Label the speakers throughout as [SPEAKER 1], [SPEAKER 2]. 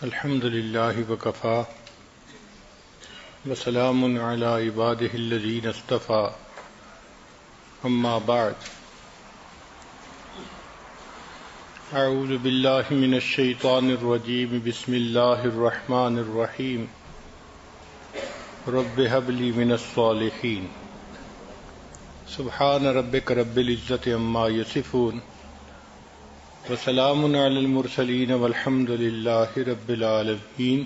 [SPEAKER 1] الحمد لله وكفى وسلام على عباده الذين اصطفى أما بعد أعوذ بالله من الشيطان الرجيم بسم الله الرحمن الرحيم رب هب لي من الصالحين سبحان ربك رب العزة عما يصفون وسلام على المرسلين والحمد لله رب العالمين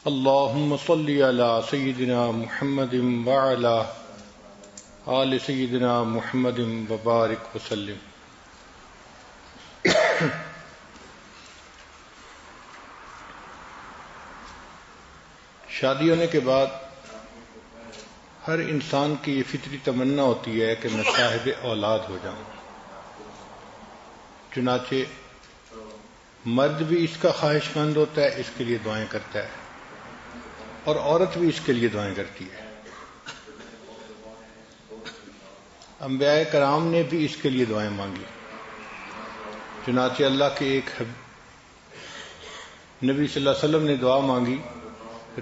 [SPEAKER 1] اللهم صل على سيدنا محمد وعلى آل سيدنا محمد وبارك وسلم. شادی ہونے کے بعد ہر انسان کی یہ فطری تمنا ہوتی ہے کہ میں صاحب اولاد ہو جاؤں. چنانچہ مرد بھی اس کا خواہش مند ہوتا ہے، اس کے لیے دعائیں کرتا ہے، اور عورت بھی اس کے لیے دعائیں کرتی ہے. انبیاء کرام نے بھی اس کے لیے دعائیں مانگی. چنانچہ اللہ کے ایک نبی صلی اللہ علیہ وسلم نے دعا مانگی،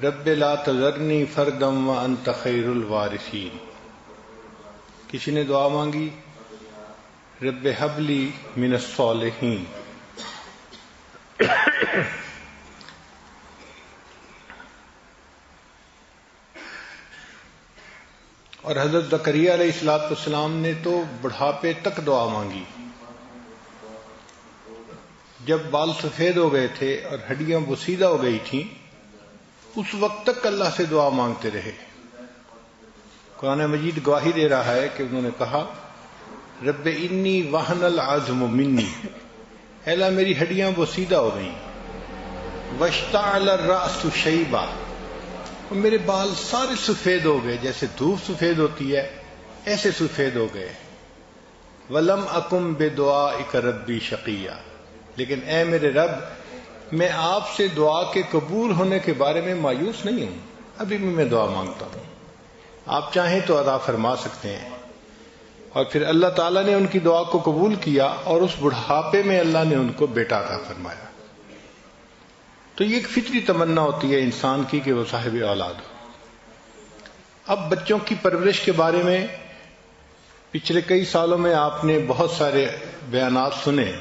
[SPEAKER 1] رب لا تذرنی فردا وانت خیر الوارثین. کسی نے دعا مانگی رب ہب لی من الصالحین. اور حضرت زکریا علیہ السلام نے تو بڑھاپے تک دعا مانگی. جب بال سفید ہو گئے تھے اور ہڈیاں بسیدہ ہو گئی تھیں، اس وقت تک اللہ سے دعا مانگتے رہے. قرآن مجید گواہی دے رہا ہے کہ انہوں نے کہا رب انی وہن العظم منی، اے اللہ میری ہڈیاں بسیدہ ہو گئیں، واشتعل الرأس شیبا، اور میرے بال سارے سفید ہو گئے، جیسے دھوپ سفید ہوتی ہے ایسے سفید ہو گئے. ولم اکم بدعائک ربی شقیا، لیکن اے میرے رب میں آپ سے دعا کے قبول ہونے کے بارے میں مایوس نہیں ہوں، ابھی بھی میں دعا مانگتا ہوں. آپ چاہیں تو عطا فرما سکتے ہیں. اور پھر اللہ تعالیٰ نے ان کی دعا کو قبول کیا، اور اس بڑھاپے میں اللہ نے ان کو بیٹا عطا فرمایا. تو یہ ایک فطری تمنا ہوتی ہے انسان کی کہ وہ صاحب اولاد ہو. اب بچوں کی پرورش کے بارے میں پچھلے کئی سالوں میں آپ نے بہت سارے بیانات سنے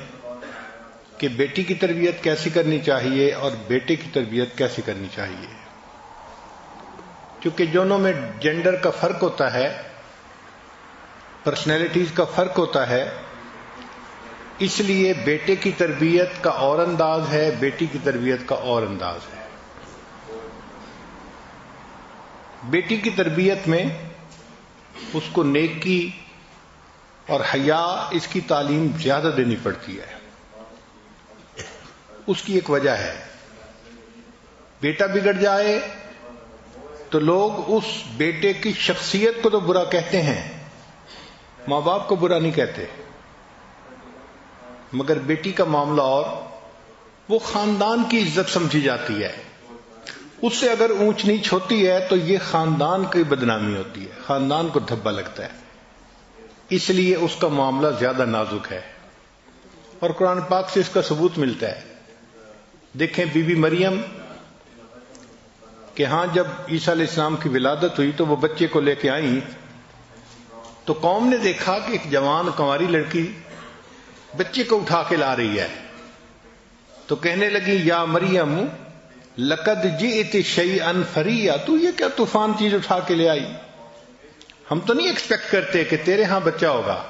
[SPEAKER 1] کہ بیٹی کی تربیت کیسی کرنی چاہیے اور بیٹے کی تربیت کیسی کرنی چاہیے. کیونکہ دونوں میں جینڈر کا فرق ہوتا ہے، پرسنالٹیز کا فرق ہوتا ہے، اس لیے بیٹے کی تربیت کا اور انداز ہے، بیٹی کی تربیت کا اور انداز ہے. بیٹی کی تربیت میں اس کو نیکی اور حیا، اس کی تعلیم زیادہ دینی پڑتی ہے. اس کی ایک وجہ ہے، بیٹا بگڑ جائے تو لوگ اس بیٹے کی شخصیت کو تو برا کہتے ہیں، ماں باپ کو برا نہیں کہتے. مگر بیٹی کا معاملہ اور، وہ خاندان کی عزت سمجھی جاتی ہے. اس سے اگر اونچ نیچ ہوتی ہے تو یہ خاندان کی بدنامی ہوتی ہے، خاندان کو دھبا لگتا ہے. اس لیے اس کا معاملہ زیادہ نازک ہے، اور قرآن پاک سے اس کا ثبوت ملتا ہے. دیکھیں بی بی مریم کہ ہاں جب عیسیٰ علیہ السلام کی ولادت ہوئی تو وہ بچے کو لے کے آئیں، تو قوم نے دیکھا کہ ایک جوان کنواری لڑکی بچے کو اٹھا کے لا رہی ہے، تو کہنے لگی یا مریم لقد جئت شیئا فریا، تو یہ کیا طوفان چیز اٹھا کے لے آئی، ہم تو نہیں ایکسپیکٹ کرتے کہ تیرے ہاں بچہ ہوگا،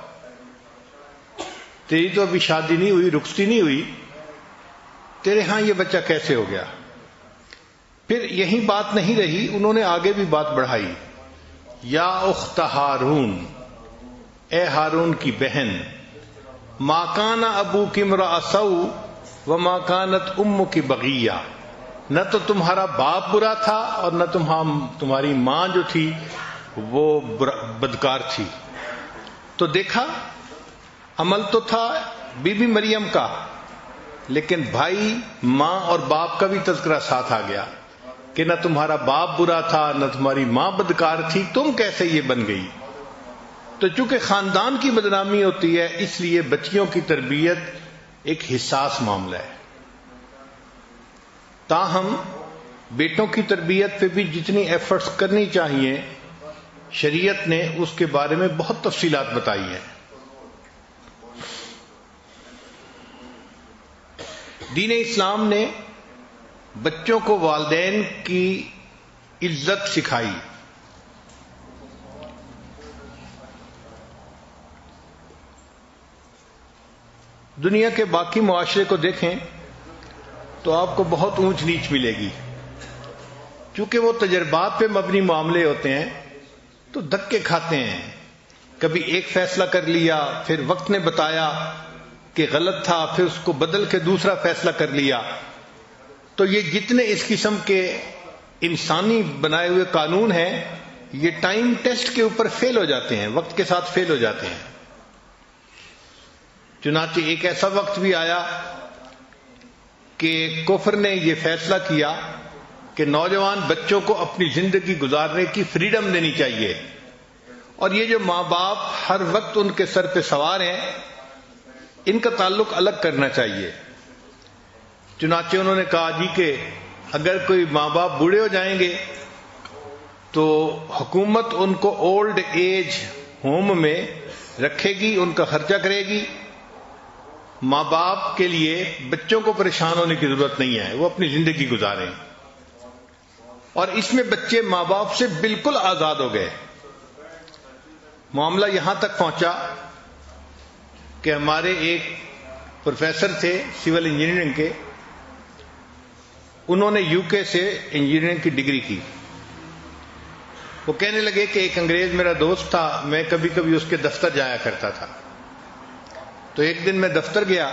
[SPEAKER 1] تیری تو ابھی شادی نہیں ہوئی، رخصتی نہیں ہوئی، تیرے ہاں یہ بچہ کیسے ہو گیا. پھر یہی بات نہیں رہی، انہوں نے آگے بھی بات بڑھائی، یا اخت ہارون، اے ہارون کی بہن، ما کان ابوک امرأ سوء وما کانت امک بغیہ، نہ تو تمہارا باپ برا تھا اور نہ تمہاری ماں جو تھی وہ بدکار تھی. تو دیکھا عمل تو تھا بی بی مریم کا، لیکن بھائی ماں اور باپ کا بھی تذکرہ ساتھ آ گیا کہ نہ تمہارا باپ برا تھا نہ تمہاری ماں بدکار تھی، تم کیسے یہ بن گئی. تو چونکہ خاندان کی بدنامی ہوتی ہے، اس لیے بچیوں کی تربیت ایک حساس معاملہ ہے. تاہم بیٹوں کی تربیت پہ بھی جتنی ایفرٹس کرنی چاہیے شریعت نے اس کے بارے میں بہت تفصیلات بتائی ہیں. دین اسلام نے بچوں کو والدین کی عزت سکھائی. دنیا کے باقی معاشرے کو دیکھیں تو آپ کو بہت اونچ نیچ ملے گی. چونکہ وہ تجربات پہ مبنی معاملے ہوتے ہیں تو دھکے کھاتے ہیں. کبھی ایک فیصلہ کر لیا، پھر وقت نے بتایا کہ غلط تھا، پھر اس کو بدل کے دوسرا فیصلہ کر لیا. تو یہ جتنے اس قسم کے انسانی بنائے ہوئے قانون ہیں یہ ٹائم ٹیسٹ کے اوپر فیل ہو جاتے ہیں، وقت کے ساتھ فیل ہو جاتے ہیں. چنانچہ ایک ایسا وقت بھی آیا کہ کفر نے یہ فیصلہ کیا کہ نوجوان بچوں کو اپنی زندگی گزارنے کی فریڈم دینی چاہیے، اور یہ جو ماں باپ ہر وقت ان کے سر پہ سوار ہیں ان کا تعلق الگ کرنا چاہیے. چنانچہ انہوں نے کہا جی کہ اگر کوئی ماں باپ بوڑھے ہو جائیں گے تو حکومت ان کو اولڈ ایج ہوم میں رکھے گی، ان کا خرچہ کرے گی. ماں باپ کے لیے بچوں کو پریشان ہونے کی ضرورت نہیں ہے، وہ اپنی زندگی گزاریں. اور اس میں بچے ماں باپ سے بالکل آزاد ہو گئے. معاملہ یہاں تک پہنچا کہ ہمارے ایک پروفیسر تھے سول انجینئرنگ کے، انہوں نے یو کے سے انجینئرنگ کی ڈگری کی. وہ کہنے لگے کہ ایک انگریز میرا دوست تھا، میں کبھی کبھی اس کے دفتر جایا کرتا تھا. تو ایک دن میں دفتر گیا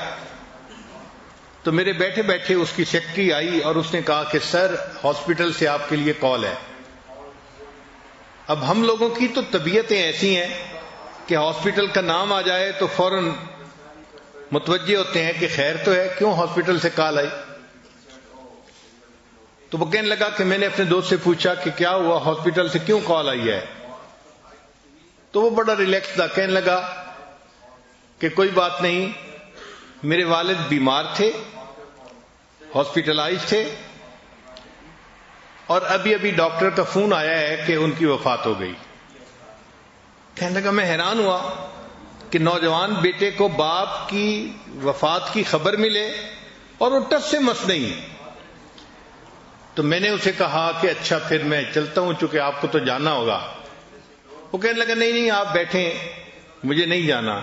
[SPEAKER 1] تو میرے بیٹھے بیٹھے اس کی سیکرٹری آئی اور اس نے کہا کہ سر ہاسپٹل سے آپ کے لیے کال ہے. اب ہم لوگوں کی تو طبیعتیں ایسی ہیں کہ ہاسپٹل کا نام آ جائے تو فوراً متوجہ ہوتے ہیں کہ خیر تو ہے، کیوں ہاسپٹل سے کال آئی. تو وہ کہنے لگا کہ میں نے اپنے دوست سے پوچھا کہ کیا ہوا، ہاسپٹل سے کیوں کال آئی ہے. تو وہ بڑا ریلیکس تھا، کہنے لگا کہ کوئی بات نہیں، میرے والد بیمار تھے، ہاسپٹلائز تھے، اور ابھی ابھی ڈاکٹر کا فون آیا ہے کہ ان کی وفات ہو گئی. کہنے لگا میں حیران ہوا کہ نوجوان بیٹے کو باپ کی وفات کی خبر ملے اور وہ ٹس سے مس نہیں. تو میں نے اسے کہا کہ اچھا پھر میں چلتا ہوں، چونکہ آپ کو تو جانا ہوگا. وہ کہنے لگا نہیں نہیں آپ بیٹھیں، مجھے نہیں جانا.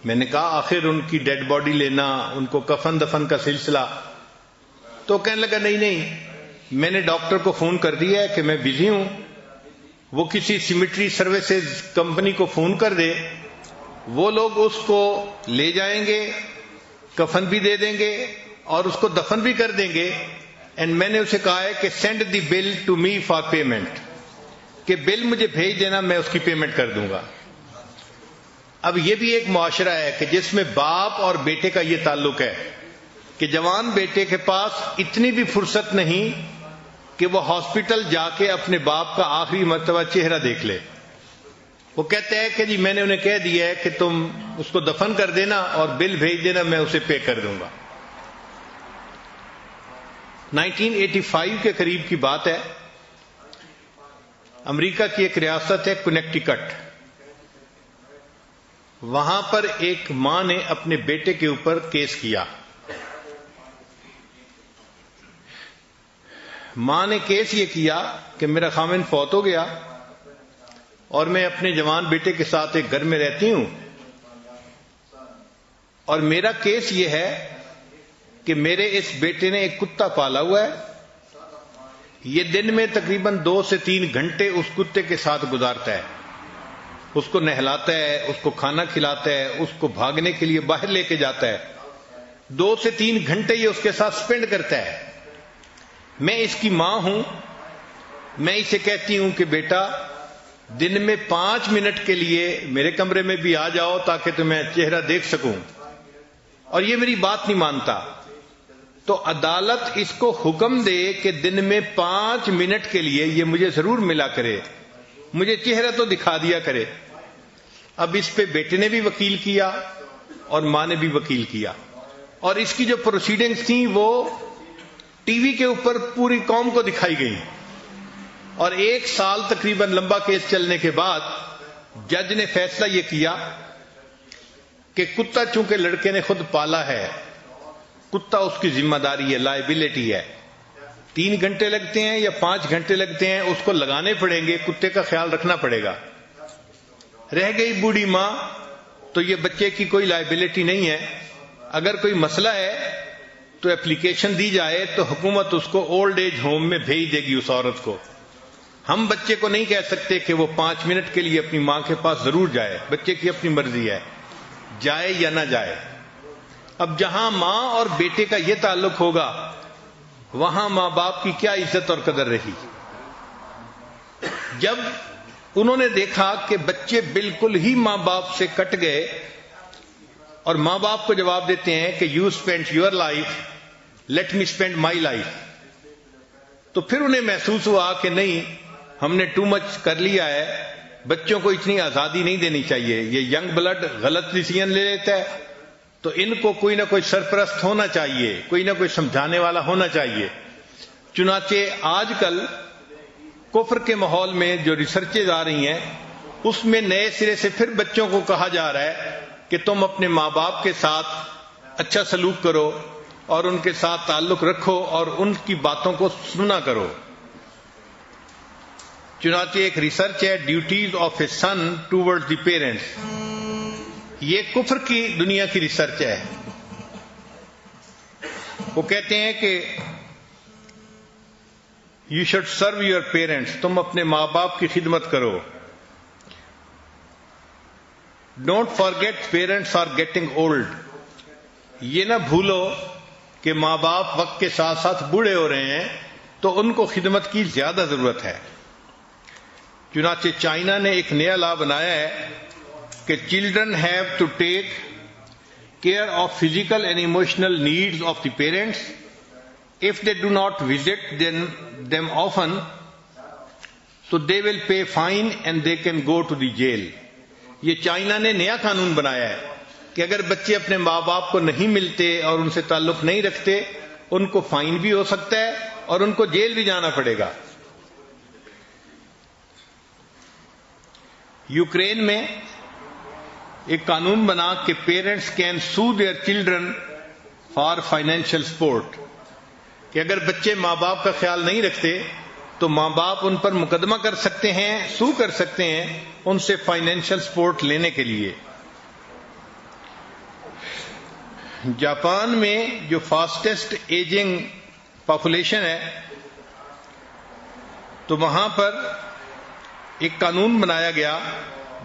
[SPEAKER 1] میں نے کہا آخر ان کی ڈیڈ باڈی لینا، ان کو کفن دفن کا سلسلہ. تو کہنے لگا نہیں نہیں، میں نے ڈاکٹر کو فون کر دیا ہے کہ میں بزی ہوں، وہ کسی سیمیٹری سروسز کمپنی کو فون کر دے، وہ لوگ اس کو لے جائیں گے، کفن بھی دے دیں گے اور اس کو دفن بھی کر دیں گے. اینڈ میں نے اسے کہا ہے کہ send the bill to me for payment, کہ بل مجھے بھیج دینا، میں اس کی پیمنٹ کر دوں گا. اب یہ بھی ایک معاشرہ ہے کہ جس میں باپ اور بیٹے کا یہ تعلق ہے کہ جوان بیٹے کے پاس اتنی بھی فرصت نہیں کہ وہ ہاسپٹل جا کے اپنے باپ کا آخری مرتبہ چہرہ دیکھ لے. وہ کہتے ہیں کہ جی میں نے انہیں کہہ دیا ہے کہ تم اس کو دفن کر دینا اور بل بھیج دینا، میں اسے پے کر دوں گا. 1985 کے قریب کی بات ہے، امریکہ کی ایک ریاست ہے کنیکٹیکٹ. وہاں پر ایک ماں نے اپنے بیٹے کے اوپر کیس کیا. ماں نے کیس یہ کیا کہ میرا خاوند فوت ہو گیا اور میں اپنے جوان بیٹے کے ساتھ ایک گھر میں رہتی ہوں، اور میرا کیس یہ ہے کہ میرے اس بیٹے نے ایک کتا پالا ہوا ہے، یہ دن میں تقریباً 2 سے 3 گھنٹے اس کتے کے ساتھ گزارتا ہے، اس کو نہلاتا ہے، اس کو کھانا کھلاتا ہے، اس کو بھاگنے کے لیے باہر لے کے جاتا ہے. 2 سے 3 گھنٹے یہ اس کے ساتھ سپینڈ کرتا ہے. میں اس کی ماں ہوں، میں اسے کہتی ہوں کہ بیٹا دن میں 5 منٹ کے لیے میرے کمرے میں بھی آ جاؤ تاکہ تمہیں چہرہ دیکھ سکوں، اور یہ میری بات نہیں مانتا. تو عدالت اس کو حکم دے کہ دن میں 5 منٹ کے لیے یہ مجھے ضرور ملا کرے، مجھے چہرہ تو دکھا دیا کرے. اب اس پہ بیٹے نے بھی وکیل کیا اور ماں نے بھی وکیل کیا، اور اس کی جو پروسیڈنگز تھیں وہ ٹی وی کے اوپر پوری قوم کو دکھائی گئی، اور 1 سال تقریباً لمبا کیس چلنے کے بعد جج نے فیصلہ یہ کیا کہ کتا چونکہ لڑکے نے خود پالا ہے، کتا اس کی ذمہ داری ہے، لائبلٹی ہے، 3 گھنٹے لگتے ہیں یا 5 گھنٹے لگتے ہیں اس کو لگانے پڑیں گے، کتے کا خیال رکھنا پڑے گا۔ رہ گئی بوڑھی ماں، تو یہ بچے کی کوئی لائبلٹی نہیں ہے، اگر کوئی مسئلہ ہے تو اپلیکیشن دی جائے تو حکومت اس کو اولڈ ایج ہوم میں بھیج دے گی اس عورت کو۔ ہم بچے کو نہیں کہہ سکتے کہ وہ 5 منٹ کے لیے اپنی ماں کے پاس ضرور جائے، بچے کی اپنی مرضی ہے جائے یا نہ جائے۔ اب جہاں ماں اور بیٹے کا یہ تعلق ہوگا وہاں ماں باپ کی کیا عزت اور قدر رہی۔ جب انہوں نے دیکھا کہ بچے بالکل ہی ماں باپ سے کٹ گئے اور ماں باپ کو جواب دیتے ہیں کہ you spend your life, let me spend my life, تو پھر انہیں محسوس ہوا کہ نہیں، ہم نے ٹو مچ کر لیا ہے، بچوں کو اتنی آزادی نہیں دینی چاہیے، یہ ینگ بلڈ غلط ڈیسیژن لے لیتا ہے، تو ان کو کوئی نہ کوئی سرپرست ہونا چاہیے، کوئی نہ کوئی سمجھانے والا ہونا چاہیے۔ چنانچہ آج کل کفر کے ماحول میں جو ریسرچز آ رہی ہیں اس میں نئے سرے سے پھر بچوں کو کہا جا رہا ہے کہ تم اپنے ماں باپ کے ساتھ اچھا سلوک کرو اور ان کے ساتھ تعلق رکھو اور ان کی باتوں کو سنا کرو۔ چنانچہ ایک ریسرچ ہے duties of a son toward the parents, یہ کفر کی دنیا کی ریسرچ ہے۔ وہ کہتے ہیں کہ you should serve your parents, تم اپنے ماں باپ کی خدمت کرو۔ Don't forget parents are getting old, یہ نہ بھولو کہ ماں باپ وقت کے ساتھ ساتھ بوڑھے ہو رہے ہیں تو ان کو خدمت کی زیادہ ضرورت ہے۔ چنانچہ چائنا نے ایک نیا لا بنایا ہے کہ children have to take care of physical and emotional needs of the parents, if they do not visit them often, so they will pay fine and they can go to the jail۔ یہ China نے نیا قانون بنایا ہے کہ اگر بچے اپنے ماں باپ کو نہیں ملتے اور ان سے تعلق نہیں رکھتے، ان کو فائن بھی ہو سکتا ہے اور ان کو جیل بھی جانا پڑے گا۔ یوکرین میں ایک قانون بنا کہ parents can sue their children for financial support, کہ اگر بچے ماں باپ کا خیال نہیں رکھتے تو ماں باپ ان پر مقدمہ کر سکتے ہیں، سو کر سکتے ہیں ان سے فائنینشیل سپورٹ لینے کے لیے۔ جاپان میں جو فاسٹسٹ ایجنگ پاپولیشن ہے تو وہاں پر ایک قانون بنایا گیا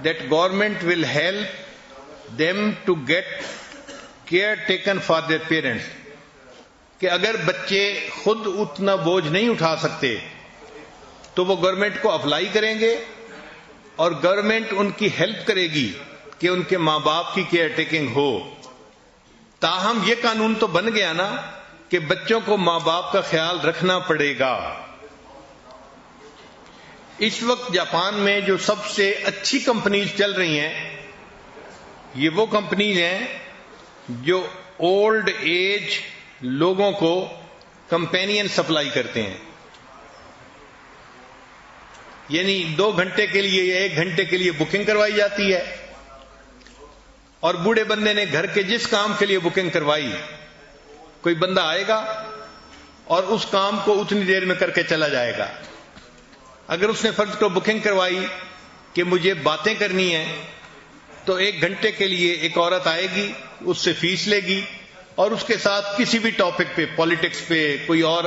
[SPEAKER 1] that government will help them to get care taken for their parents, کہ اگر بچے خود اتنا بوجھ نہیں اٹھا سکتے تو وہ گورنمنٹ کو اپلائی کریں گے اور گورنمنٹ ان کی ہیلپ کرے گی کہ ان کے ماں باپ کی کیئر ٹیکنگ ہو۔ تاہم یہ قانون تو بن گیا نا کہ بچوں کو ماں باپ کا خیال رکھنا پڑے گا۔ اس وقت جاپان میں جو سب سے اچھی کمپنیز چل رہی ہیں یہ وہ کمپنیز ہیں جو اولڈ ایج لوگوں کو کمپینین سپلائی کرتے ہیں، یعنی 2 گھنٹے کے لیے یا 1 گھنٹے کے لیے بکنگ کروائی جاتی ہے اور بوڑھے بندے نے گھر کے جس کام کے لیے بکنگ کروائی کوئی بندہ آئے گا اور اس کام کو اتنی دیر میں کر کے چلا جائے گا۔ اگر اس نے فرض کو بکنگ کروائی کہ مجھے باتیں کرنی ہیں تو 1 گھنٹے کے لیے ایک عورت آئے گی، اس سے فیس لے گی اور اس کے ساتھ کسی بھی ٹاپک پہ، پالیٹکس پہ، کوئی اور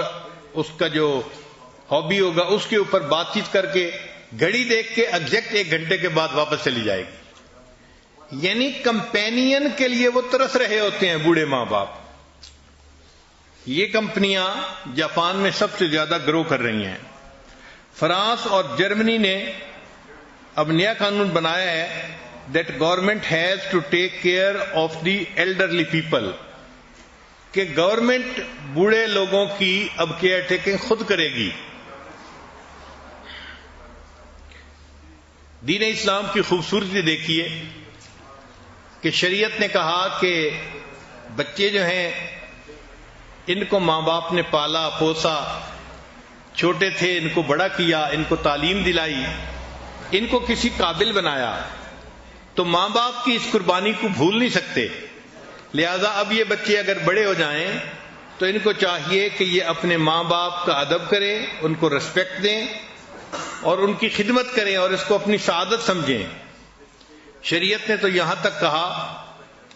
[SPEAKER 1] اس کا جو ہابی ہوگا اس کے اوپر بات چیت کر کے گھڑی دیکھ کے ایگزیکٹ 1 گھنٹے کے بعد واپس چلی جائے گی۔ یعنی کمپینین کے لیے وہ ترس رہے ہوتے ہیں بوڑھے ماں باپ۔ یہ کمپنیاں جاپان میں سب سے زیادہ گرو کر رہی ہیں۔ فرانس اور جرمنی نے اب نیا قانون بنایا ہے that government has to take care of the elderly people, کہ گورنمنٹ بوڑھے لوگوں کی اب کیئر ٹیکنگ خود کرے گی۔ دین اسلام کی خوبصورتی دیکھیے کہ شریعت نے کہا کہ بچے جو ہیں ان کو ماں باپ نے پالا پوسا، چھوٹے تھے ان کو بڑا کیا، ان کو تعلیم دلائی، ان کو کسی قابل بنایا، تو ماں باپ کی اس قربانی کو بھول نہیں سکتے۔ لہذا اب یہ بچے اگر بڑے ہو جائیں تو ان کو چاہیے کہ یہ اپنے ماں باپ کا ادب کریں، ان کو ریسپیکٹ دیں اور ان کی خدمت کریں اور اس کو اپنی سعادت سمجھیں۔ شریعت نے تو یہاں تک کہا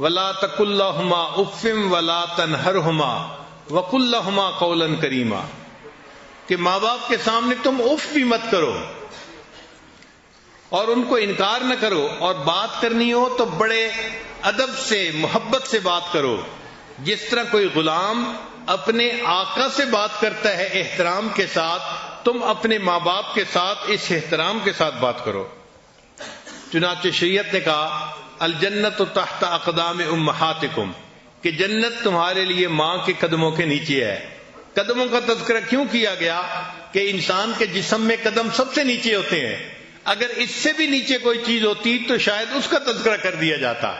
[SPEAKER 1] وَلَا تَقُلْ لَهُمَا أُفٍّ وَلَا تَنْهَرْهُمَا وَقُلْ لَهُمَا قَوْلًا كَرِيمًا کہ ماں باپ کے سامنے تم اف بھی مت کرو اور ان کو انکار نہ کرو، اور بات کرنی ہو تو بڑے ادب سے محبت سے بات کرو، جس طرح کوئی غلام اپنے آقا سے بات کرتا ہے احترام کے ساتھ، تم اپنے ماں باپ کے ساتھ اس احترام کے ساتھ بات کرو۔ چنانچہ شریعت نے کہا الجنت تحت اقدام امہاتکم کہ جنت تمہارے لیے ماں کے قدموں کے نیچے ہے۔ قدموں کا تذکرہ کیوں کیا گیا؟ کہ انسان کے جسم میں قدم سب سے نیچے ہوتے ہیں، اگر اس سے بھی نیچے کوئی چیز ہوتی تو شاید اس کا تذکرہ کر دیا جاتا۔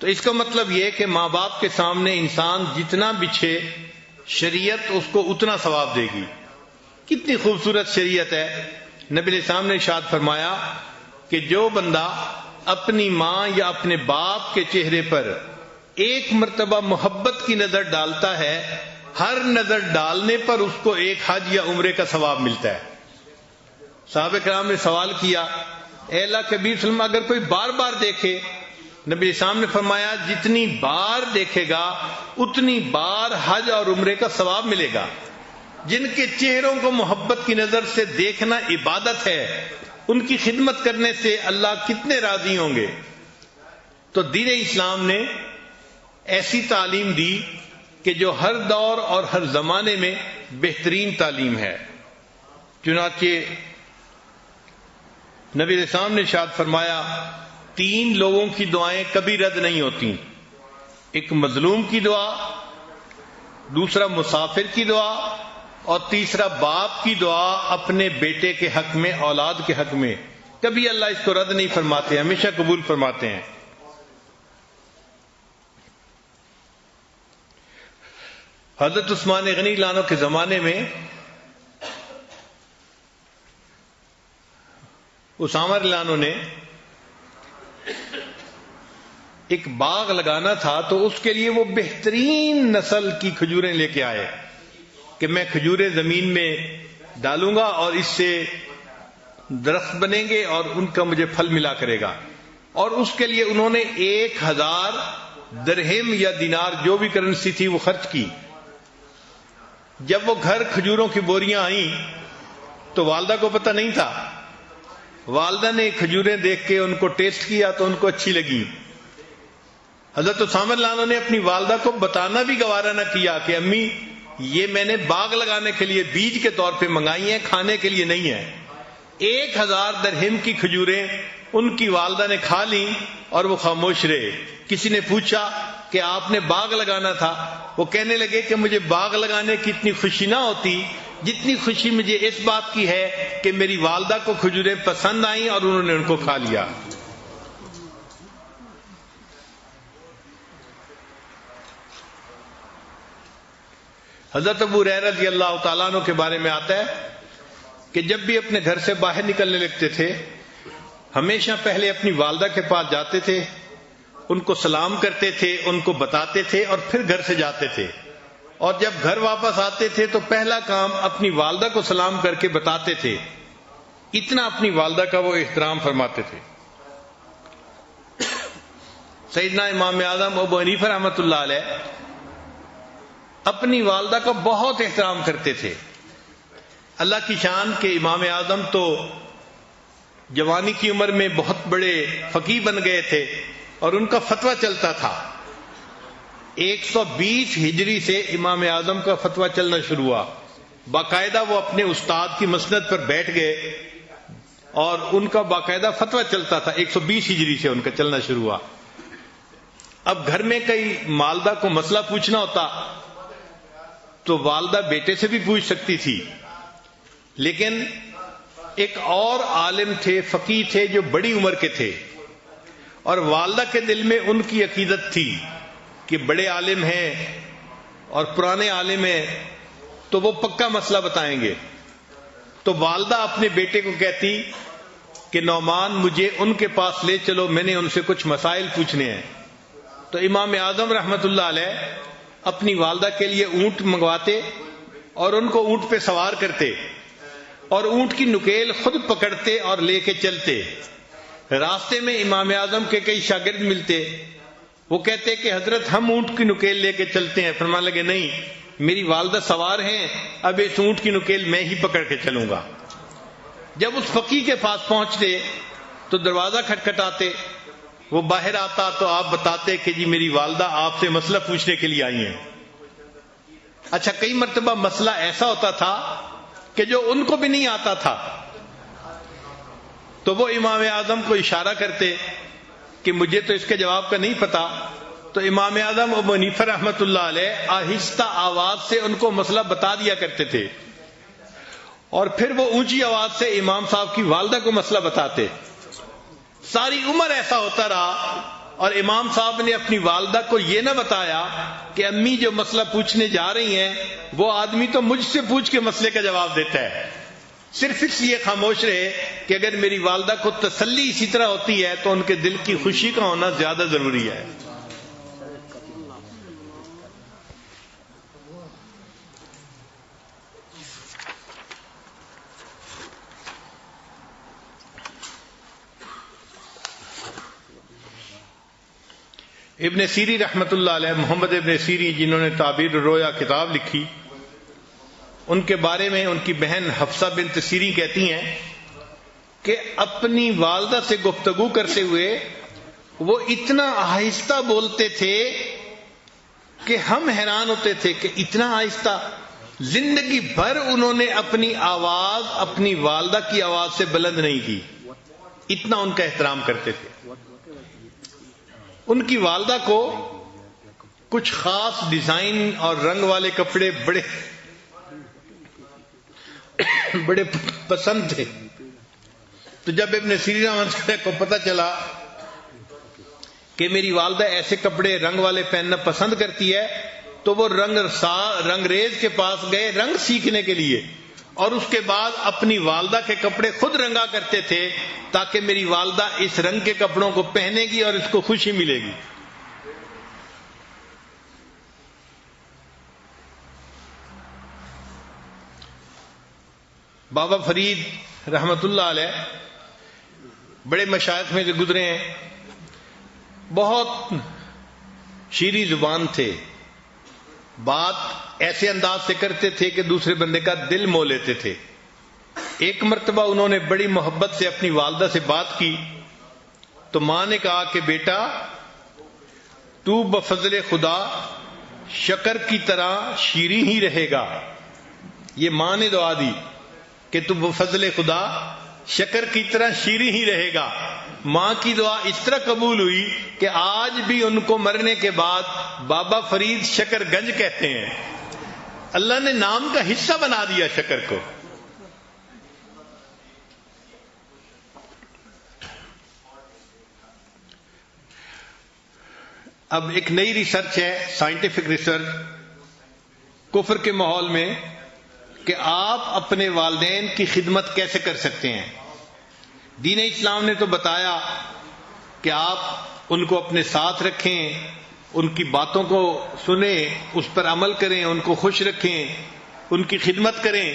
[SPEAKER 1] تو اس کا مطلب یہ کہ ماں باپ کے سامنے انسان جتنا بچھے شریعت اس کو اتنا ثواب دے گی۔ کتنی خوبصورت شریعت ہے۔ نبی علیہ السلام نے ارشاد فرمایا کہ جو بندہ اپنی ماں یا اپنے باپ کے چہرے پر ایک مرتبہ محبت کی نظر ڈالتا ہے، ہر نظر ڈالنے پر اس کو ایک حج یا عمرے کا ثواب ملتا ہے۔ صحابہ کرام نے سوال کیا اے اللہ کے نبی صلی اللہ علیہ وسلم اگر کوئی بار بار دیکھے؟ نبی اسلام نے فرمایا جتنی بار دیکھے گا اتنی بار حج اور عمرے کا ثواب ملے گا۔ جن کے چہروں کو محبت کی نظر سے دیکھنا عبادت ہے، ان کی خدمت کرنے سے اللہ کتنے راضی ہوں گے۔ تو دین اسلام نے ایسی تعلیم دی کہ جو ہر دور اور ہر زمانے میں بہترین تعلیم ہے۔ چنانچہ نبی علیہ السلام نے ارشاد فرمایا 3 لوگوں کی دعائیں کبھی رد نہیں ہوتی، ایک مظلوم کی دعا، دوسرا مسافر کی دعا، اور تیسرا باپ کی دعا اپنے بیٹے کے حق میں، اولاد کے حق میں۔ کبھی اللہ اس کو رد نہیں فرماتے، ہمیشہ قبول فرماتے ہیں۔ حضرت عثمان غنی لانو کے زمانے میں اسامہ لانو نے ایک باغ لگانا تھا، تو اس کے لیے وہ بہترین نسل کی کھجوریں لے کے آئے کہ میں کھجوریں زمین میں ڈالوں گا اور اس سے درخت بنیں گے اور ان کا مجھے پھل ملا کرے گا۔ اور اس کے لیے انہوں نے 1000 درہم یا دینار جو بھی کرنسی تھی وہ خرچ کی۔ جب وہ گھر کھجوروں کی بوریاں آئیں تو والدہ کو پتہ نہیں تھا۔ والدہ نے کھجوریں دیکھ کے ان کو ٹیسٹ کیا تو ان کو اچھی لگی۔ حضرت اسامہ لانو نے اپنی والدہ کو بتانا بھی گوارا نہ کیا کہ امی یہ میں نے باغ لگانے کے لیے بیج کے طور پہ منگائی ہیں، کھانے کے لیے نہیں ہے۔ 1000 درہم کی کھجوریں ان کی والدہ نے کھا لیں اور وہ خاموش رہے۔ کسی نے پوچھا کہ آپ نے باغ لگانا تھا؟ وہ کہنے لگے کہ مجھے باغ لگانے کی اتنی خوشی نہ ہوتی جتنی خوشی مجھے اس بات کی ہے کہ میری والدہ کو کھجوریں پسند آئیں اور انہوں نے ان کو کھا لیا۔ حضرت ابو ہریرہ رضی اللہ تعالیٰ عنہ کے بارے میں آتا ہے کہ جب بھی اپنے گھر سے باہر نکلنے لگتے تھے ہمیشہ پہلے اپنی والدہ کے پاس جاتے تھے، ان کو سلام کرتے تھے، ان کو بتاتے تھے اور پھر گھر سے جاتے تھے، اور جب گھر واپس آتے تھے تو پہلا کام اپنی والدہ کو سلام کر کے بتاتے تھے۔ اتنا اپنی والدہ کا وہ احترام فرماتے تھے۔ سیدنا امام اعظم ابو حنیفہ رحمۃ اللہ علیہ اپنی والدہ کا بہت احترام کرتے تھے۔ اللہ کی شان کہ امام اعظم تو جوانی کی عمر میں بہت بڑے فقیہ بن گئے تھے اور ان کا فتویٰ چلتا تھا۔ 120 ہجری سے امام اعظم کا فتویٰ چلنا شروع ہوا۔ باقاعدہ وہ اپنے استاد کی مسند پر بیٹھ گئے اور ان کا باقاعدہ فتویٰ چلتا تھا۔ 120 ہجری سے ان کا چلنا شروع ہوا۔ اب گھر میں کئی والدہ کو مسئلہ پوچھنا ہوتا تو والدہ بیٹے سے بھی پوچھ سکتی تھی، لیکن ایک اور عالم تھے، فقیہ تھے جو بڑی عمر کے تھے، اور والدہ کے دل میں ان کی عقیدت تھی کہ بڑے عالم ہیں اور پرانے عالم ہیں تو وہ پکا مسئلہ بتائیں گے. تو والدہ اپنے بیٹے کو کہتی کہ نعمان مجھے ان کے پاس لے چلو، میں نے ان سے کچھ مسائل پوچھنے ہیں. تو امام اعظم رحمت اللہ علیہ اپنی والدہ کے لیے اونٹ منگواتے اور ان کو اونٹ پہ سوار کرتے اور اونٹ کی نکیل خود پکڑتے اور لے کے چلتے. راستے میں امام اعظم کے کئی شاگرد ملتے، وہ کہتے کہ حضرت ہم اونٹ کی نکیل لے کے چلتے ہیں. فرمانے لگے نہیں، میری والدہ سوار ہیں، اب اس اونٹ کی نکیل میں ہی پکڑ کے چلوں گا. جب اس فقیہ کے پاس پہنچتے تو دروازہ کھٹکھٹاتے، وہ باہر آتا تو آپ بتاتے کہ جی میری والدہ آپ سے مسئلہ پوچھنے کے لیے آئی ہیں. اچھا، کئی مرتبہ مسئلہ ایسا ہوتا تھا کہ جو ان کو بھی نہیں آتا تھا تو وہ امام اعظم کو اشارہ کرتے کہ مجھے تو اس کے جواب کا نہیں پتا. تو امام اعظم ابو حنیفہ رحمۃ اللہ علیہ آہستہ آواز سے ان کو مسئلہ بتا دیا کرتے تھے اور پھر وہ اونچی آواز سے امام صاحب کی والدہ کو مسئلہ بتاتے. ساری عمر ایسا ہوتا رہا اور امام صاحب نے اپنی والدہ کو یہ نہ بتایا کہ امی جو مسئلہ پوچھنے جا رہی ہیں وہ آدمی تو مجھ سے پوچھ کے مسئلے کا جواب دیتا ہے. صرف اس لیے خاموش رہے کہ اگر میری والدہ کو تسلی اسی طرح ہوتی ہے تو ان کے دل کی خوشی کا ہونا زیادہ ضروری ہے. ابن سیری رحمت اللہ علیہ، محمد ابن سیری جنہوں نے تعبیر الرؤیا کتاب لکھی، ان کے بارے میں ان کی بہن حفصہ بنت سیری کہتی ہیں کہ اپنی والدہ سے گفتگو کرتے ہوئے وہ اتنا آہستہ بولتے تھے کہ ہم حیران ہوتے تھے کہ اتنا آہستہ. زندگی بھر انہوں نے اپنی آواز اپنی والدہ کی آواز سے بلند نہیں کی، اتنا ان کا احترام کرتے تھے. ان کی والدہ کو کچھ خاص ڈیزائن اور رنگ والے کپڑے بڑے پسند تھے. تو جب ابن سیری کو پتہ چلا کہ میری والدہ ایسے کپڑے رنگ والے پہننا پسند کرتی ہے تو وہ رنگریز کے پاس گئے رنگ سیکھنے کے لیے اور اس کے بعد اپنی والدہ کے کپڑے خود رنگا کرتے تھے تاکہ میری والدہ اس رنگ کے کپڑوں کو پہنے گی اور اس کو خوشی ملے گی. بابا فرید رحمت اللہ علیہ بڑے مشائخ میں سے گزرے ہیں، بہت شیریں زبان تھے، بات ایسے انداز سے کرتے تھے کہ دوسرے بندے کا دل مو لیتے تھے. ایک مرتبہ انہوں نے بڑی محبت سے اپنی والدہ سے بات کی تو ماں نے کہا کہ بیٹا تو بفضل خدا شکر کی طرح شیریں ہی رہے گا. یہ ماں نے دعا دی کہ تو بفضل خدا شکر کی طرح شیریں ہی رہے گا. ماں کی دعا اس طرح قبول ہوئی کہ آج بھی ان کو مرنے کے بعد بابا فرید شکر گنج کہتے ہیں. اللہ نے نام کا حصہ بنا دیا شکر کو. اب ایک نئی ریسرچ ہے، سائنٹیفک ریسرچ، کفر کے ماحول میں کہ آپ اپنے والدین کی خدمت کیسے کر سکتے ہیں. دین اسلام نے تو بتایا کہ آپ ان کو اپنے ساتھ رکھیں، ان کی باتوں کو سنیں، اس پر عمل کریں، ان کو خوش رکھیں، ان کی خدمت کریں.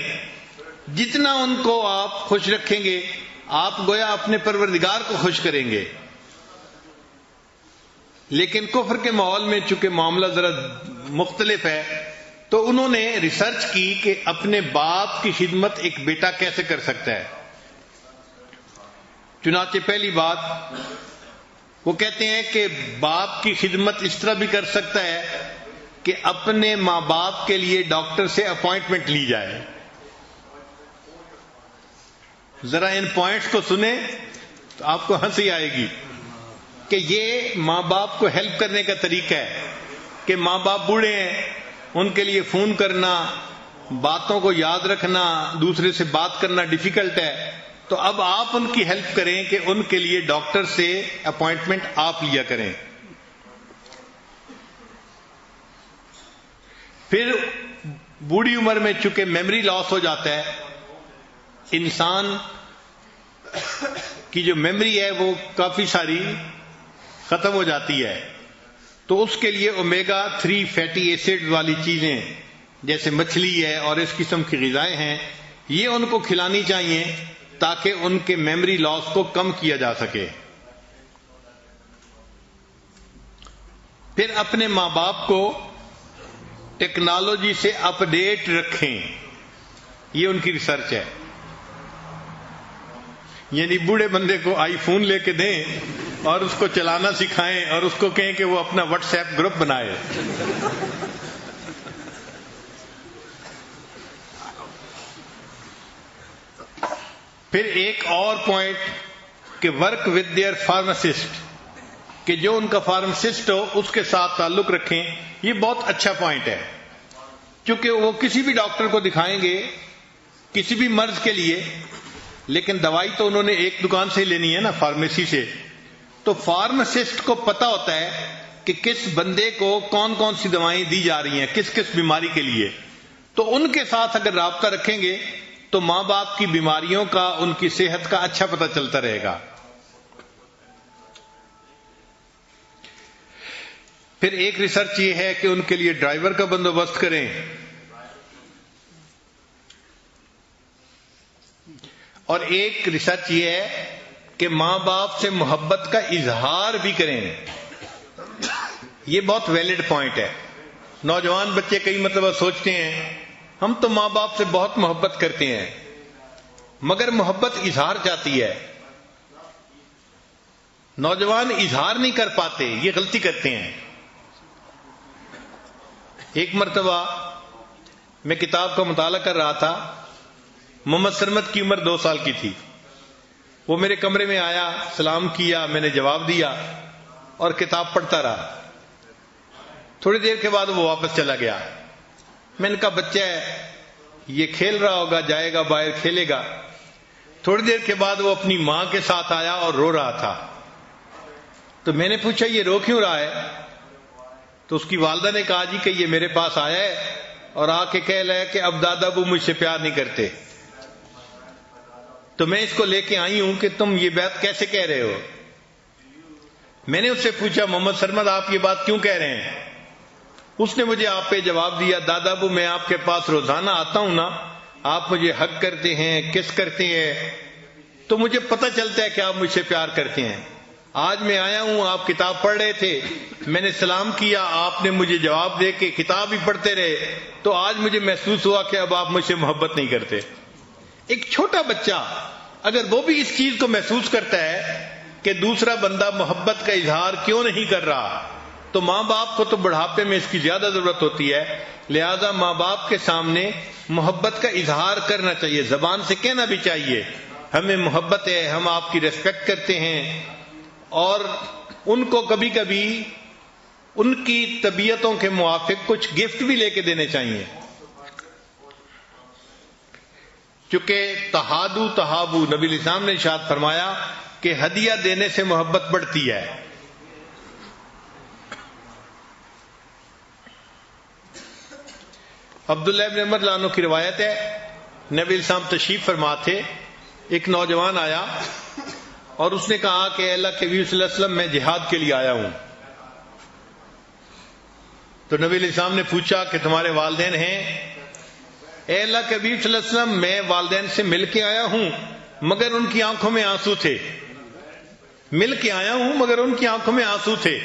[SPEAKER 1] جتنا ان کو آپ خوش رکھیں گے آپ گویا اپنے پروردگار کو خوش کریں گے. لیکن کفر کے ماحول میں چونکہ معاملہ ذرا مختلف ہے تو انہوں نے ریسرچ کی کہ اپنے باپ کی خدمت ایک بیٹا کیسے کر سکتا ہے. چنانچہ پہلی بات وہ کہتے ہیں کہ باپ کی خدمت اس طرح بھی کر سکتا ہے کہ اپنے ماں باپ کے لیے ڈاکٹر سے اپوائنٹمنٹ لی جائے. ذرا ان پوائنٹس کو سنیں تو آپ کو ہنسی آئے گی کہ یہ ماں باپ کو ہیلپ کرنے کا طریقہ ہے کہ ماں باپ بوڑھے ہیں، ان کے لیے فون کرنا، باتوں کو یاد رکھنا، دوسرے سے بات کرنا ڈیفیکلٹ ہے، تو اب آپ ان کی ہیلپ کریں کہ ان کے لیے ڈاکٹر سے اپوائنٹمنٹ آپ لیا کریں. پھر بوڑھی عمر میں چونکہ میموری لاس ہو جاتا ہے، انسان کی جو میموری ہے وہ کافی ساری ختم ہو جاتی ہے، تو اس کے لیے اومیگا 3 فیٹی ایسڈ والی چیزیں جیسے مچھلی ہے اور اس قسم کی غذائیں ہیں، یہ ان کو کھلانی چاہیے تاکہ ان کے میموری لاس کو کم کیا جا سکے۔ پھر اپنے ماں باپ کو ٹیکنالوجی سے اپ ڈیٹ رکھیں، یہ ان کی ریسرچ ہے، یعنی بوڑھے بندے کو آئی فون لے کے دیں اور اس کو چلانا سکھائیں اور اس کو کہیں کہ وہ اپنا واٹس ایپ گروپ بنائے۔ پھر ایک اور پوائنٹ کہ ورک ود دیئر فارماسسٹ، کہ جو ان کا فارماسسٹ ہو اس کے ساتھ تعلق رکھیں، یہ بہت اچھا پوائنٹ ہے، کیونکہ وہ کسی بھی ڈاکٹر کو دکھائیں گے کسی بھی مرض کے لیے، لیکن دوائی تو انہوں نے ایک دکان سے لینی ہے نا، فارمیسی سے، تو فارماسسٹ کو پتا ہوتا ہے کہ کس بندے کو کون کون سی دوائیں دی جا رہی ہیں کس کس بیماری کے لیے، تو ان کے ساتھ اگر رابطہ رکھیں گے تو ماں باپ کی بیماریوں کا، ان کی صحت کا اچھا پتہ چلتا رہے گا۔ پھر ایک ریسرچ یہ ہے کہ ان کے لیے ڈرائیور کا بندوبست کریں، اور ایک ریسرچ یہ ہے کہ ماں باپ سے محبت کا اظہار بھی کریں، یہ بہت ویلڈ پوائنٹ ہے۔ نوجوان بچے کئی مرتبہ سوچتے ہیں ہم تو ماں باپ سے بہت محبت کرتے ہیں، مگر محبت اظہار چاہتی ہے، نوجوان اظہار نہیں کر پاتے، یہ غلطی کرتے ہیں۔ ایک مرتبہ میں کتاب کا مطالعہ کر رہا تھا، محمد سرمد کی عمر 2 سال کی تھی، وہ میرے کمرے میں آیا، سلام کیا، میں نے جواب دیا اور کتاب پڑھتا رہا۔ تھوڑی دیر کے بعد وہ واپس چلا گیا۔ میں نے کہا بچہ ہے، یہ کھیل رہا ہوگا، جائے گا باہر کھیلے گا۔ تھوڑی دیر کے بعد وہ اپنی ماں کے ساتھ آیا اور رو رہا تھا، تو میں نے پوچھا یہ رو کیوں رہا ہے؟ تو اس کی والدہ نے کہا جی کہ یہ میرے پاس آیا ہے اور آ کے کہہ رہا ہے کہ اب دادا ابو مجھ سے پیار نہیں کرتے، تو میں اس کو لے کے آئی ہوں کہ تم یہ بات کیسے کہہ رہے ہو۔ میں نے اس سے پوچھا محمد سرمد آپ یہ بات کیوں کہہ رہے ہیں؟ اس نے مجھے آپ پہ جواب دیا، دادا ابو میں آپ کے پاس روزانہ آتا ہوں نا، آپ مجھے حق کرتے ہیں، کس کرتے ہیں، تو مجھے پتہ چلتا ہے کہ آپ مجھ سے پیار کرتے ہیں۔ آج میں آیا ہوں، آپ کتاب پڑھ رہے تھے، میں نے سلام کیا، آپ نے مجھے جواب دے کے کتاب ہی پڑھتے رہے، تو آج مجھے محسوس ہوا کہ اب آپ مجھ سے محبت نہیں کرتے۔ ایک چھوٹا بچہ اگر وہ بھی اس چیز کو محسوس کرتا ہے کہ دوسرا بندہ محبت کا اظہار کیوں نہیں کر رہا، تو ماں باپ کو تو بڑھاپے میں اس کی زیادہ ضرورت ہوتی ہے، لہذا ماں باپ کے سامنے محبت کا اظہار کرنا چاہیے، زبان سے کہنا بھی چاہیے ہمیں محبت ہے، ہم آپ کی ریسپیکٹ کرتے ہیں، اور ان کو کبھی کبھی ان کی طبیعتوں کے موافق کچھ گفٹ بھی لے کے دینے چاہیے، چونکہ تہادو تہابو، نبی علیہ السلام نے ارشاد فرمایا کہ ہدیہ دینے سے محبت بڑھتی ہے۔ عبداللہ ابن عمر رضی اللہ عنہ کی روایت ہے، نبی علیہ السلام تشریف فرما تھے، ایک نوجوان آیا اور اس نے کہا کہ اے اللہ کے نبی صلی اللہ علیہ وسلم میں جہاد کے لیے آیا ہوں۔ تو نبی علیہ السلام نے پوچھا کہ تمہارے والدین ہیں؟ اے اللہ کے نبی صلی اللہ علیہ وسلم میں والدین سے مل کے آیا ہوں مگر ان کی آنکھوں میں آنسو تھے، مل کے آیا ہوں مگر ان کی آنکھوں میں آنسو تھے۔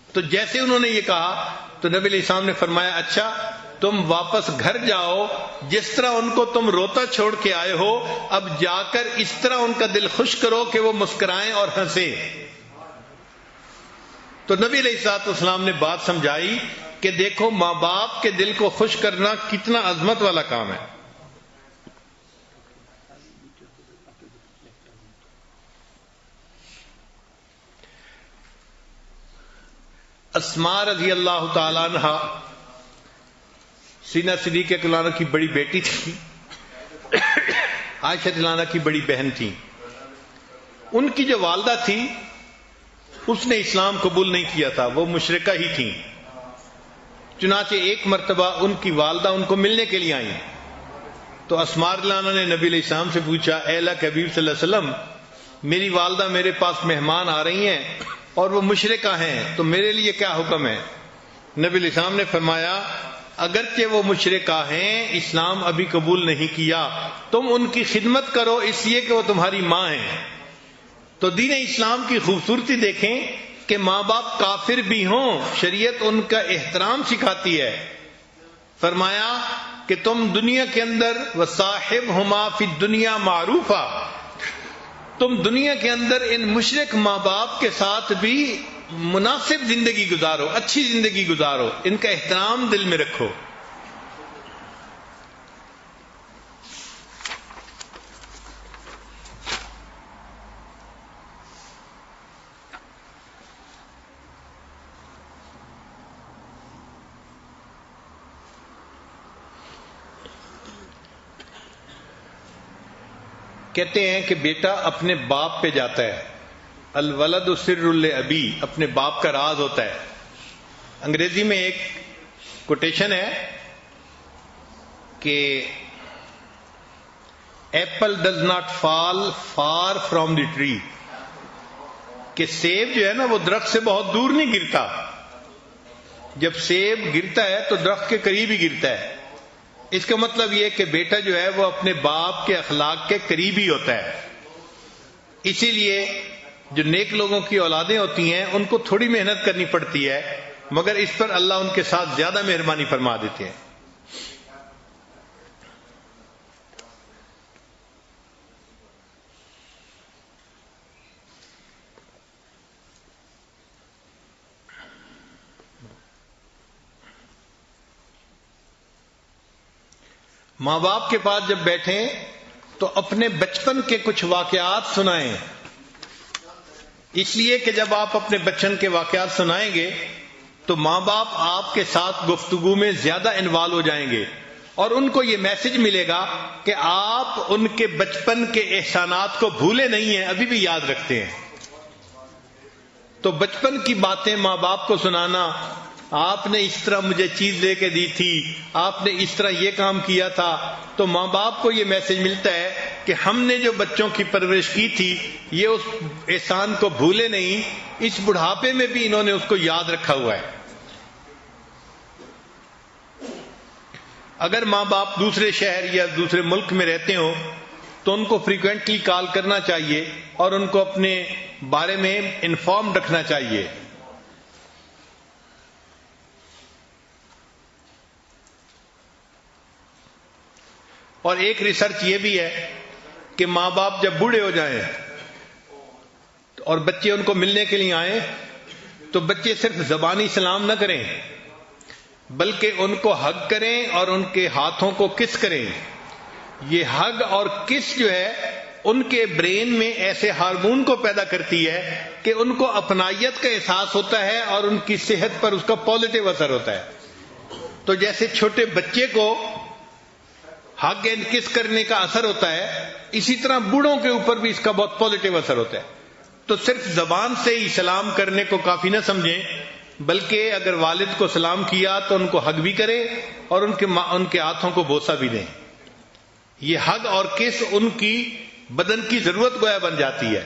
[SPEAKER 1] تو جیسے انہوں نے یہ کہا تو نبی علیہ السلام نے فرمایا اچھا تم واپس گھر جاؤ، جس طرح ان کو تم روتا چھوڑ کے آئے ہو، اب جا کر اس طرح ان کا دل خوش کرو کہ وہ مسکرائیں اور ہنسیں۔ تو نبی علیہ الصلوۃ والسلام نے بات سمجھائی کہ دیکھو ماں باپ کے دل کو خوش کرنا کتنا عظمت والا کام ہے۔ اسماء رضی اللہ تعالی عنہا سینہ صدیقہ رضی اللہ عنہ کی بڑی بیٹی تھی، عائشہ رضی اللہ عنہ کی بڑی بہن تھی۔ ان کی جو والدہ تھی اس نے اسلام قبول نہیں کیا تھا، وہ مشرکہ ہی تھیں۔ چنانچہ ایک مرتبہ ان کی والدہ ان کو ملنے کے لیے آئیں تو اسماء رضی اللہ عنہا نے نبی علیہ السلام سے پوچھا، اے اللہ کے حبیب صلی اللہ علیہ وسلم، میری والدہ میرے پاس مہمان آ رہی ہیں اور وہ مشرکہ ہیں، تو میرے لیے کیا حکم ہے؟ نبی علیہ السلام نے فرمایا، اگرچہ وہ مشرکہ ہیں، اسلام ابھی قبول نہیں کیا، تم ان کی خدمت کرو اس لیے کہ وہ تمہاری ماں ہیں۔ تو دین اسلام کی خوبصورتی دیکھیں کہ ماں باپ کافر بھی ہوں، شریعت ان کا احترام سکھاتی ہے۔ فرمایا کہ تم دنیا کے اندر وصاحبہما فی الدنیا معروفا، تم دنیا کے اندر ان مشرک ماں باپ کے ساتھ بھی مناسب زندگی گزارو، اچھی زندگی گزارو، ان کا احترام دل میں رکھو۔ کہتے ہیں کہ بیٹا اپنے باپ پہ جاتا ہے، الولد سر الابی، اپنے باپ کا راز ہوتا ہے۔ انگریزی میں ایک کوٹیشن ہے کہ apple does not fall for from the tree, کہ سیب جو ہے نا وہ درخت سے بہت دور نہیں گرتا، جب سیب گرتا ہے تو درخت کے قریب ہی گرتا ہے۔ اس کا مطلب یہ کہ بیٹا جو ہے وہ اپنے باپ کے اخلاق کے قریب ہی ہوتا ہے۔ اسی لیے جو نیک لوگوں کی اولادیں ہوتی ہیں ان کو تھوڑی محنت کرنی پڑتی ہے، مگر اس پر اللہ ان کے ساتھ زیادہ مہربانی فرما دیتے ہیں۔ ماں باپ کے پاس جب بیٹھیں تو اپنے بچپن کے کچھ واقعات سنائیں، اس لیے کہ جب آپ اپنے بچپن کے واقعات سنائیں گے تو ماں باپ آپ کے ساتھ گفتگو میں زیادہ انوالو ہو جائیں گے، اور ان کو یہ میسج ملے گا کہ آپ ان کے بچپن کے احسانات کو بھولے نہیں ہیں، ابھی بھی یاد رکھتے ہیں۔ تو بچپن کی باتیں ماں باپ کو سنانا، آپ نے اس طرح مجھے چیز لے کے دی تھی، آپ نے اس طرح یہ کام کیا تھا، تو ماں باپ کو یہ میسج ملتا ہے کہ ہم نے جو بچوں کی پرورش کی تھی یہ اس احسان کو بھولے نہیں، اس بڑھاپے میں بھی انہوں نے اس کو یاد رکھا ہوا ہے۔ اگر ماں باپ دوسرے شہر یا دوسرے ملک میں رہتے ہوں تو ان کو فریکوینٹلی کال کرنا چاہیے اور ان کو اپنے بارے میں انفارم رکھنا چاہیے۔ اور ایک ریسرچ یہ بھی ہے کہ ماں باپ جب بوڑھے ہو جائیں اور بچے ان کو ملنے کے لیے آئیں تو بچے صرف زبانی سلام نہ کریں بلکہ ان کو ہگ کریں اور ان کے ہاتھوں کو کس کریں۔ یہ ہگ اور کس جو ہے ان کے برین میں ایسے ہارمون کو پیدا کرتی ہے کہ ان کو اپنائیت کا احساس ہوتا ہے اور ان کی صحت پر اس کا پازیٹیو اثر ہوتا ہے۔ تو جیسے چھوٹے بچے کو ہگ اینڈ کس کرنے کا اثر ہوتا ہے، اسی طرح بوڑھوں کے اوپر بھی اس کا بہت پازیٹیو اثر ہوتا ہے۔ تو صرف زبان سے ہی سلام کرنے کو کافی نہ سمجھیں، بلکہ اگر والد کو سلام کیا تو ان کو ہگ بھی کریں اور ان کے ہاتھوں کو بوسہ بھی دیں۔ یہ ہگ اور کس ان کی بدن کی ضرورت گویا بن جاتی ہے۔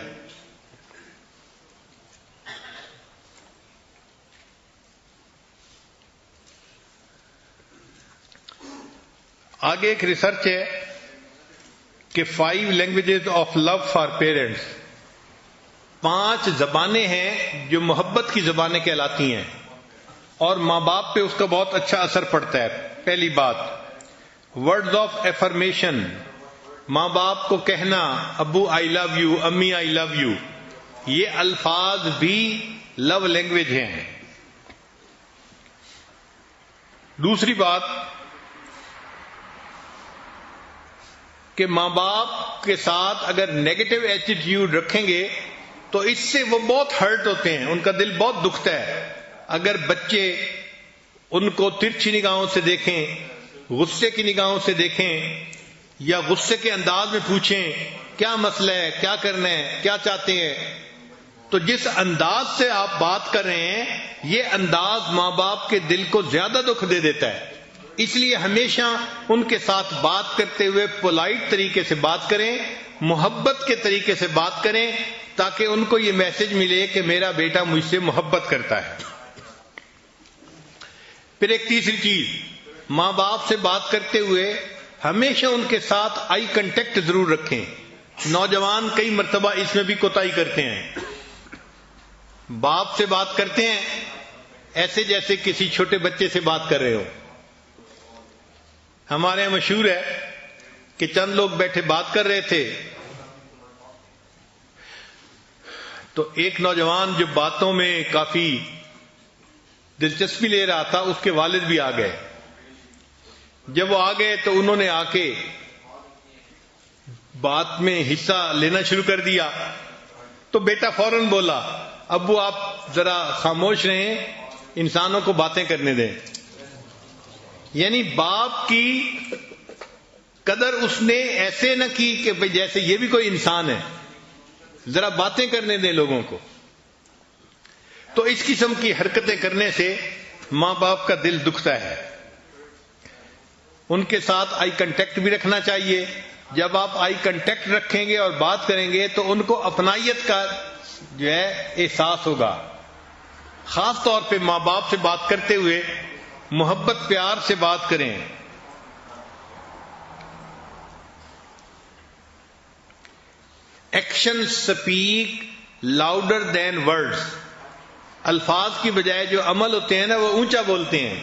[SPEAKER 1] آگے ایک ریسرچ ہے کہ 5 languages of love for parents, 5 زبانیں ہیں جو محبت کی زبانیں کہلاتی ہیں اور ماں باپ پہ اس کا بہت اچھا اثر پڑتا ہے۔ پہلی بات، ورڈز آف ایفرمیشن، ماں باپ کو کہنا ابو آئی لو یو، امی آئی لو یو، یہ الفاظ بھی لو لینگویج ہیں۔ دوسری بات کہ ماں باپ کے ساتھ اگر نیگیٹو ایٹیٹیوڈ رکھیں گے تو اس سے وہ بہت ہرٹ ہوتے ہیں، ان کا دل بہت دکھتا ہے۔ اگر بچے ان کو ترچھی نگاہوں سے دیکھیں، غصے کی نگاہوں سے دیکھیں یا غصے کے انداز میں پوچھیں کیا مسئلہ ہے، کیا کرنا ہے، کیا چاہتے ہیں، تو جس انداز سے آپ بات کر رہے ہیں یہ انداز ماں باپ کے دل کو زیادہ دکھ دے دیتا ہے. اس لیے ہمیشہ ان کے ساتھ بات کرتے ہوئے پولائٹ طریقے سے بات کریں, محبت کے طریقے سے بات کریں, تاکہ ان کو یہ میسج ملے کہ میرا بیٹا مجھ سے محبت کرتا ہے. پھر ایک تیسری چیز, ماں باپ سے بات کرتے ہوئے ہمیشہ ان کے ساتھ آئی کنٹیکٹ ضرور رکھیں. نوجوان کئی مرتبہ اس میں بھی کوتاہی کرتے ہیں. باپ سے بات کرتے ہیں ایسے جیسے کسی چھوٹے بچے سے بات کر رہے ہو. ہمارے یہاں مشہور ہے کہ چند لوگ بیٹھے بات کر رہے تھے تو ایک نوجوان جو باتوں میں کافی دلچسپی لے رہا تھا اس کے والد بھی آ گئے. جب وہ آ گئے تو انہوں نے آ کے بات میں حصہ لینا شروع کر دیا. تو بیٹا فوراً بولا, ابو آپ ذرا خاموش رہیں, انسانوں کو باتیں کرنے دیں. یعنی باپ کی قدر اس نے ایسے نہ کی کہ جیسے یہ بھی کوئی انسان ہے, ذرا باتیں کرنے دیں لوگوں کو. تو اس قسم کی حرکتیں کرنے سے ماں باپ کا دل دکھتا ہے. ان کے ساتھ آئی کنٹیکٹ بھی رکھنا چاہیے. جب آپ آئی کنٹیکٹ رکھیں گے اور بات کریں گے تو ان کو اپنائیت کا جو ہے احساس ہوگا. خاص طور پہ ماں باپ سے بات کرتے ہوئے محبت پیار سے بات کریں. Action speak louder than words. الفاظ کی بجائے جو عمل ہوتے ہیں نا وہ اونچا بولتے ہیں.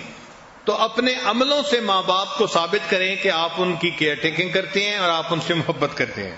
[SPEAKER 1] تو اپنے عملوں سے ماں باپ کو ثابت کریں کہ آپ ان کی کیئر ٹیکنگ کرتے ہیں اور آپ ان سے محبت کرتے ہیں.